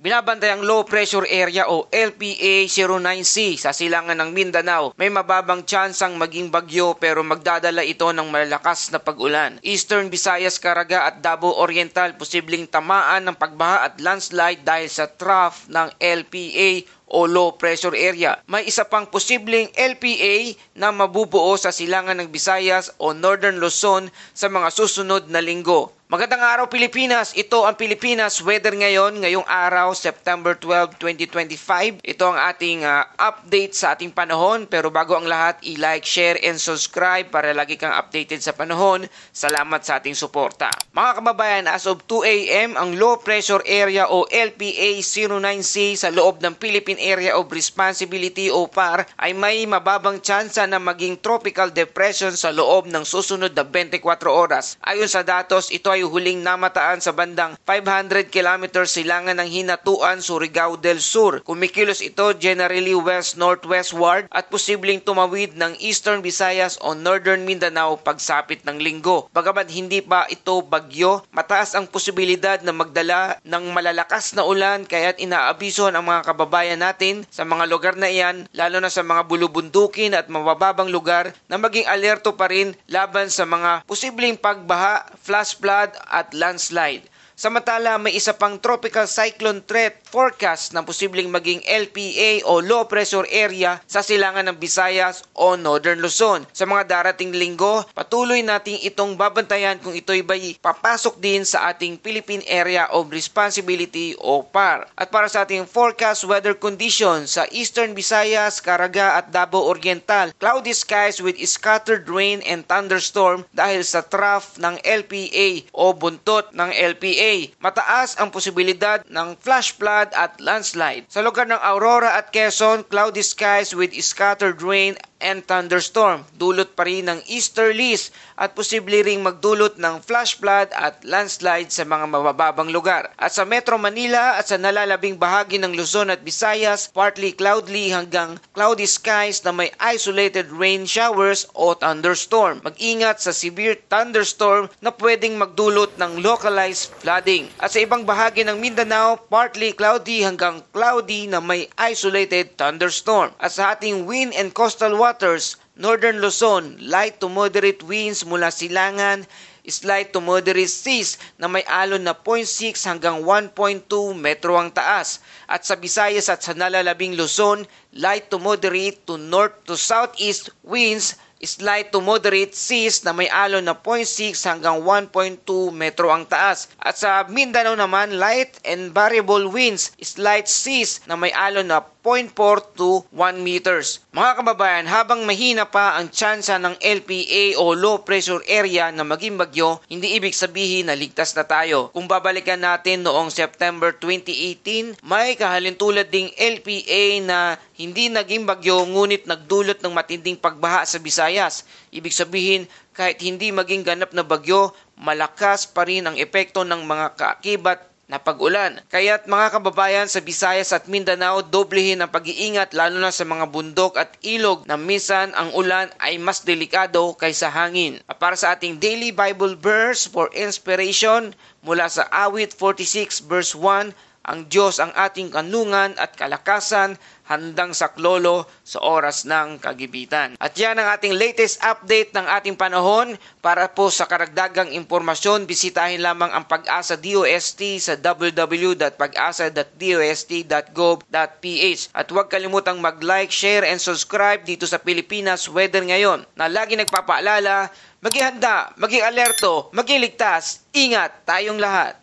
Binabantay ang low pressure area o LPA-09C sa silangan ng Mindanao. May mababang tsansang maging bagyo pero magdadala ito ng malalakas na pag-ulan. Eastern Visayas, Caraga at Davao Oriental posibleng tamaan ng pagbaha at landslide dahil sa trough ng LPA o low pressure area. May isa pang posibleng LPA na mabubuo sa silangan ng Visayas o Northern Luzon sa mga susunod na linggo. Magandang araw Pilipinas! Ito ang Pilipinas Weather ngayong araw, September 12, 2025. Ito ang ating update sa ating panahon. Pero bago ang lahat, i-like, share, and subscribe para lagi kang updated sa panahon. Salamat sa ating suporta. Mga kababayan, as of 2 a.m., ang low pressure area o LPA-09C sa loob ng Philippine Area of Responsibility o PAR ay may mababang tsansa na maging tropical depression sa loob ng susunod na 24 oras. Ayon sa datos, ito ay huling namataan sa bandang 500 km silangan ng Hinatuan, Surigao del Sur. Kumikilos ito generally west-northwestward at posibleng tumawid ng Eastern Visayas o Northern Mindanao pagsapit ng linggo. Bagamat hindi pa ito bagyo, mataas ang posibilidad na magdala ng malalakas na ulan kaya't inaabiso ang mga kababayan natin sa mga lugar na iyan, lalo na sa mga bulubundukin at mabababang lugar, na maging alerto pa rin laban sa mga posibleng pagbaha, flash flood at landslide. Samantala, may isa pang tropical cyclone threat forecast na posibleng maging LPA o low pressure area sa silangan ng Visayas o Northern Luzon. Sa mga darating linggo, patuloy nating itong babantayan kung ito'y papasok din sa ating Philippine Area of Responsibility o PAR. At para sa ating forecast weather conditions sa Eastern Visayas, Caraga at Davao Oriental, cloudy skies with scattered rain and thunderstorm dahil sa trough ng LPA o buntot ng LPA. Mataas ang posibilidad ng flash flood at landslide. Sa lugar ng Aurora at Quezon, cloudy skies with scattered rain and thunderstorm. Dulot pa rin ng easterlies at posible ring magdulot ng flash flood at landslide sa mga mabababang lugar. At sa Metro Manila at sa nalalabing bahagi ng Luzon at Visayas, partly cloudy hanggang cloudy skies na may isolated rain showers o thunderstorm. Mag-ingat sa severe thunderstorm na pwedeng magdulot ng localized flooding. At sa ibang bahagi ng Mindanao, partly cloudy hanggang cloudy na may isolated thunderstorm. At sa ating wind and coastal waters, Northern Luzon, light to moderate winds mula silangan, slight to moderate seas na may alon na 0.6 hanggang 1.2 metro ang taas. At sa Visayas at sa nalalabing Luzon, light to moderate to north to southeast winds, slight to moderate seas na may alon na 0.6 hanggang 1.2 metro ang taas. At sa Mindanao naman, light and variable winds, slight seas na may alon na 0.4 to 1 meters. Mga kababayan, habang mahina pa ang tsansa ng LPA o low pressure area na maging bagyo, hindi ibig sabihin na ligtas na tayo. Kung babalikan natin noong September 2018, may kahalintulad ding LPA na hindi naging bagyo ngunit nagdulot ng matinding pagbaha sa Visayas. Ibig sabihin, kahit hindi maging ganap na bagyo, malakas pa rin ang epekto ng mga kaakibat na pag-ulan. Kaya't mga kababayan sa Visayas at Mindanao, doblehin ang pag-iingat lalo na sa mga bundok at ilog na minsan ang ulan ay mas delikado kaysa hangin. At para sa ating daily Bible verse for inspiration mula sa Awit 46 verse 1, ang Diyos ang ating kanlungan at kalakasan, handang saklolo sa oras ng kagipitan. At yan ang ating latest update ng ating panahon. Para po sa karagdagang impormasyon, bisitahin lamang ang Pag-asa DOST sa www.pag-asa.dost.gov.ph. At huwag kalimutang mag-like, share, and subscribe dito sa Pilipinas Weather ngayon, na lagi nagpapaalala, maging handa, maging alerto, maging ligtas, ingat tayong lahat.